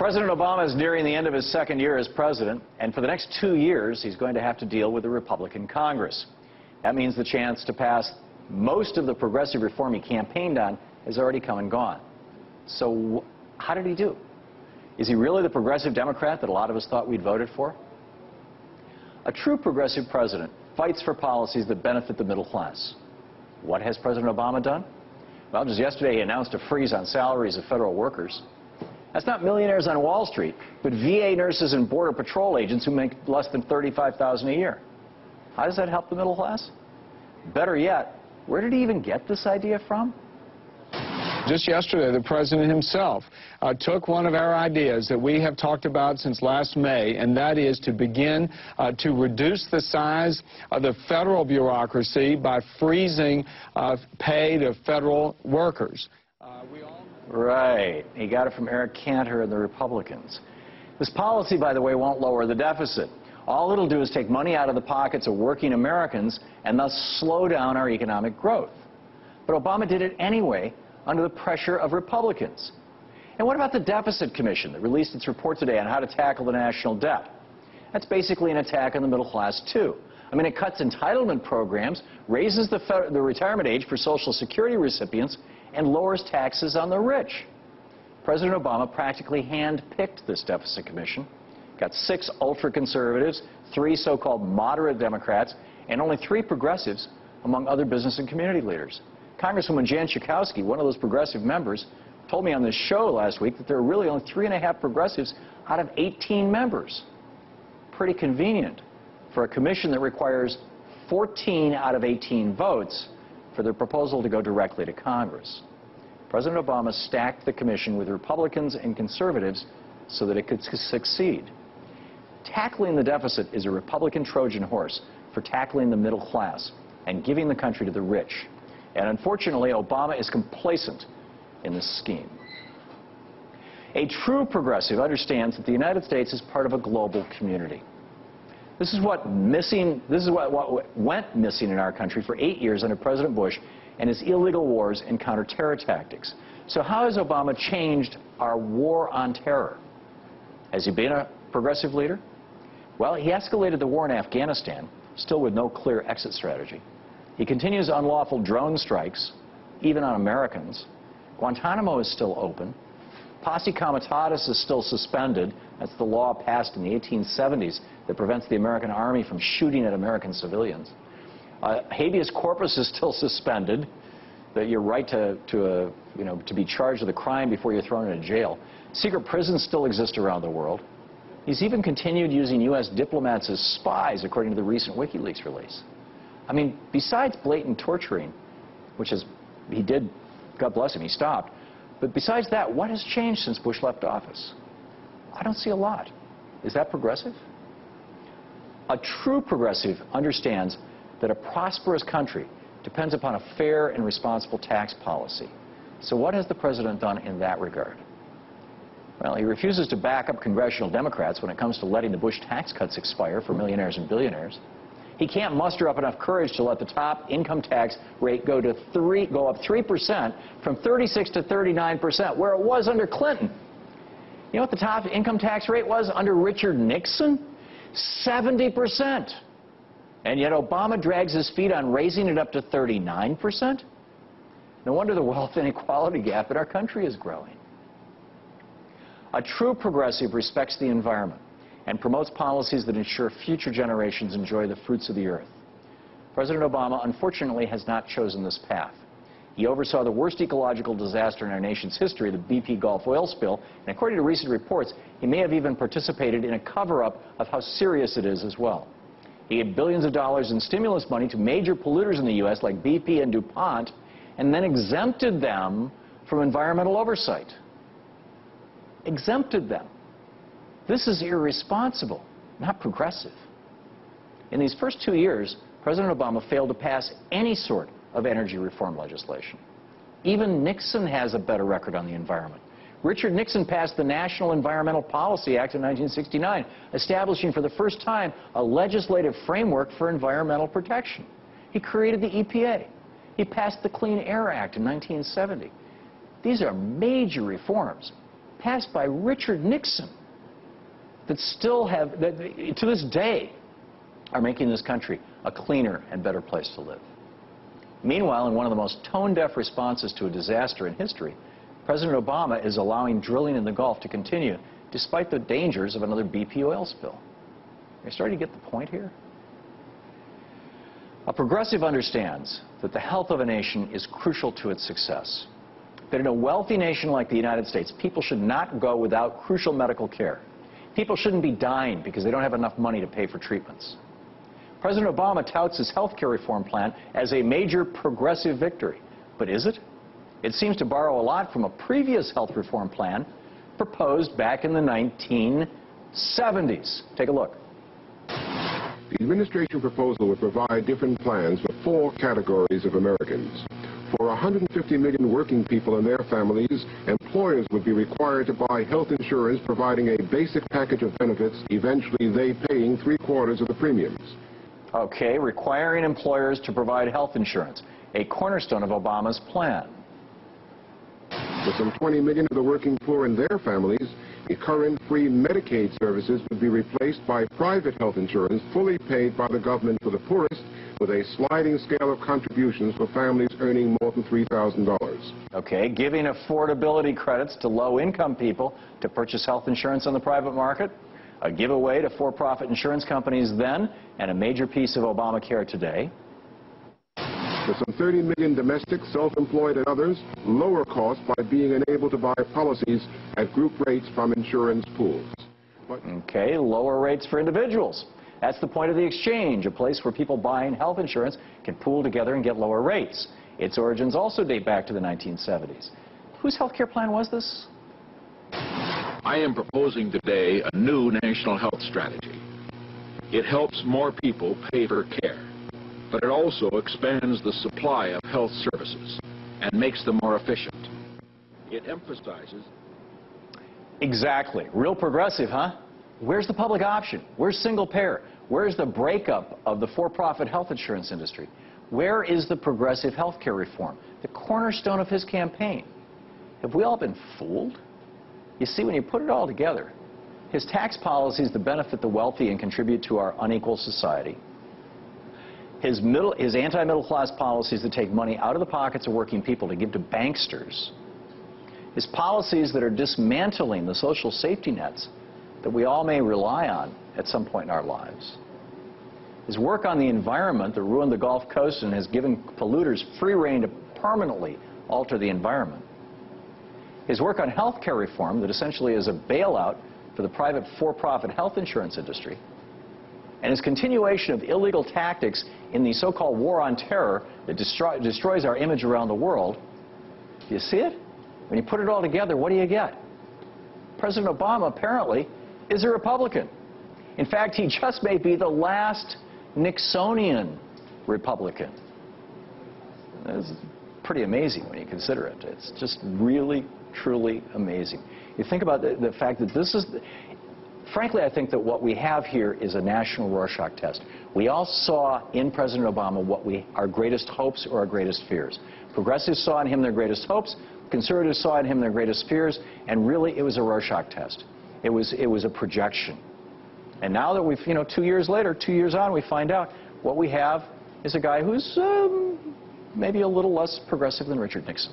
President Obama is nearing the end of his second year as president, and for the next 2 years, he's going to have to deal with the Republican Congress. That means the chance to pass most of the progressive reform he campaigned on has already come and gone. So how did he do? Is he really the progressive Democrat that a lot of us thought we'd voted for? A true progressive president fights for policies that benefit the middle class. What has President Obama done? Well, just yesterday he announced a freeze on salaries of federal workers. That's not millionaires on Wall Street, but VA nurses and Border Patrol agents who make less than $35,000 a year. How does that help the middle class? Better yet, where did he even get this idea from? Just yesterday, the president himself took one of our ideas that we have talked about since last May, and that is to begin to reduce the size of the federal bureaucracy by freezing pay to federal workers. Right. He got it from Eric Cantor and the Republicans. This policy, by the way, won't lower the deficit. All it'll do is take money out of the pockets of working Americans and thus slow down our economic growth. But Obama did it anyway under the pressure of Republicans. And what about the Deficit Commission that released its report today on how to tackle the national debt? That's basically an attack on the middle class, too. I mean, it cuts entitlement programs, raises the retirement age for Social Security recipients, and lowers taxes on the rich. President Obama practically hand-picked this Deficit Commission, got 6 ultra-conservatives, 3 so-called moderate Democrats, and only 3 progressives among other business and community leaders. Congresswoman Jan Schakowsky, one of those progressive members, told me on this show last week that there are really only 3.5 progressives out of 18 members. Pretty convenient for a commission that requires 14 out of 18 votes for their proposal to go directly to Congress. President Obama stacked the commission with Republicans and conservatives so that it could succeed. Tackling the deficit is a Republican Trojan horse for tackling the middle class and giving the country to the rich. And unfortunately, Obama is complacent in this scheme. A true progressive understands that the United States is part of a global community. This is what went missing in our country for 8 years under President Bush and his illegal wars and counterterror tactics. So how has Obama changed our war on terror? Has he been a progressive leader? Well, he escalated the war in Afghanistan, still with no clear exit strategy. He continues unlawful drone strikes, even on Americans. Guantanamo is still open. Posse Comitatus is still suspended. That's the law passed in the 1870s that prevents the American Army from shooting at American civilians. Habeas corpus is still suspended, that your right to be charged with a crime before you're thrown into jail. Secret prisons still exist around the world. He's even continued using U.S. diplomats as spies, according to the recent WikiLeaks release. I mean, besides blatant torturing, which he did, God bless him, he stopped. But besides that, what has changed since Bush left office? I don't see a lot. Is that progressive? A true progressive understands that a prosperous country depends upon a fair and responsible tax policy. So what has the president done in that regard? Well, he refuses to back up congressional Democrats when it comes to letting the Bush tax cuts expire for millionaires and billionaires. He can't muster up enough courage to let the top income tax rate go up 3% from 36 to 39%, where it was under Clinton. You know what the top income tax rate was under Richard Nixon? 70%. And yet Obama drags his feet on raising it up to 39%? No wonder the wealth inequality gap in our country is growing. A true progressive respects the environment and promotes policies that ensure future generations enjoy the fruits of the earth. President Obama, unfortunately, has not chosen this path. He oversaw the worst ecological disaster in our nation's history, the BP Gulf oil spill, and according to recent reports, he may have even participated in a cover-up of how serious it is as well. He gave billions of dollars in stimulus money to major polluters in the U.S. like BP and DuPont, and then exempted them from environmental oversight. Exempted them. This is irresponsible, not progressive. In these first 2 years, President Obama failed to pass any sort of energy reform legislation. Even Nixon has a better record on the environment. Richard Nixon passed the National Environmental Policy Act of 1969, establishing for the first time a legislative framework for environmental protection. He created the EPA. He passed the Clean Air Act in 1970. These are major reforms passed by Richard Nixon that still have, that to this day, are making this country a cleaner and better place to live. Meanwhile, in one of the most tone-deaf responses to a disaster in history, President Obama is allowing drilling in the Gulf to continue despite the dangers of another BP oil spill. Are you starting to get the point here? A progressive understands that the health of a nation is crucial to its success. That in a wealthy nation like the United States, people should not go without crucial medical care. People shouldn't be dying because they don't have enough money to pay for treatments. President Obama touts his health care reform plan as a major progressive victory. But is it? It seems to borrow a lot from a previous health reform plan proposed back in the 1970s. Take a look. The administration proposal would provide different plans for 4 categories of Americans. For 150 million working people and their families, employers would be required to buy health insurance providing a basic package of benefits, eventually they paying 3/4 of the premiums. Okay, requiring employers to provide health insurance, a cornerstone of Obama's plan. For some 20 million of the working poor and their families, the current free Medicaid services would be replaced by private health insurance fully paid by the government for the poorest, with a sliding scale of contributions for families earning more than $3,000. Okay, giving affordability credits to low-income people to purchase health insurance on the private market, a giveaway to for-profit insurance companies then, and a major piece of Obamacare today. For some 30 million domestics, self-employed and others, lower costs by being unable to buy policies at group rates from insurance pools. Okay, lower rates for individuals. That's the point of the exchange, a place where people buying health insurance can pool together and get lower rates. Its origins also date back to the 1970s. Whose health care plan was this? I am proposing today a new national health strategy. It helps more people pay for care, but it also expands the supply of health services and makes them more efficient. It emphasizes... Exactly. Real progressive, huh? Where's the public option? Where's single payer? Where's the breakup of the for-profit health insurance industry? Where is the progressive health care reform, the cornerstone of his campaign? Have we all been fooled? You see, when you put it all together, his tax policies that benefit the wealthy and contribute to our unequal society, his anti-middle class policies that take money out of the pockets of working people to give to banksters, his policies that are dismantling the social safety nets that we all may rely on at some point in our lives, his work on the environment that ruined the Gulf Coast and has given polluters free rein to permanently alter the environment, his work on health care reform that essentially is a bailout for the private for-profit health insurance industry, and his continuation of illegal tactics in the so-called war on terror that destroys our image around the world. Do you see it? When you put it all together, what do you get? President Obama apparently is a Republican. In fact, he just may be the last Nixonian Republican. It's pretty amazing when you consider it. It's just really, truly amazing. You think about the fact that this is... Frankly, I think that what we have here is a national Rorschach test. We all saw in President Obama what our greatest hopes or our greatest fears. Progressives saw in him their greatest hopes, conservatives saw in him their greatest fears, and really it was a Rorschach test. It was a projection. And now that we've, 2 years later, 2 years on, we find out what we have is a guy who's maybe a little less progressive than Richard Nixon.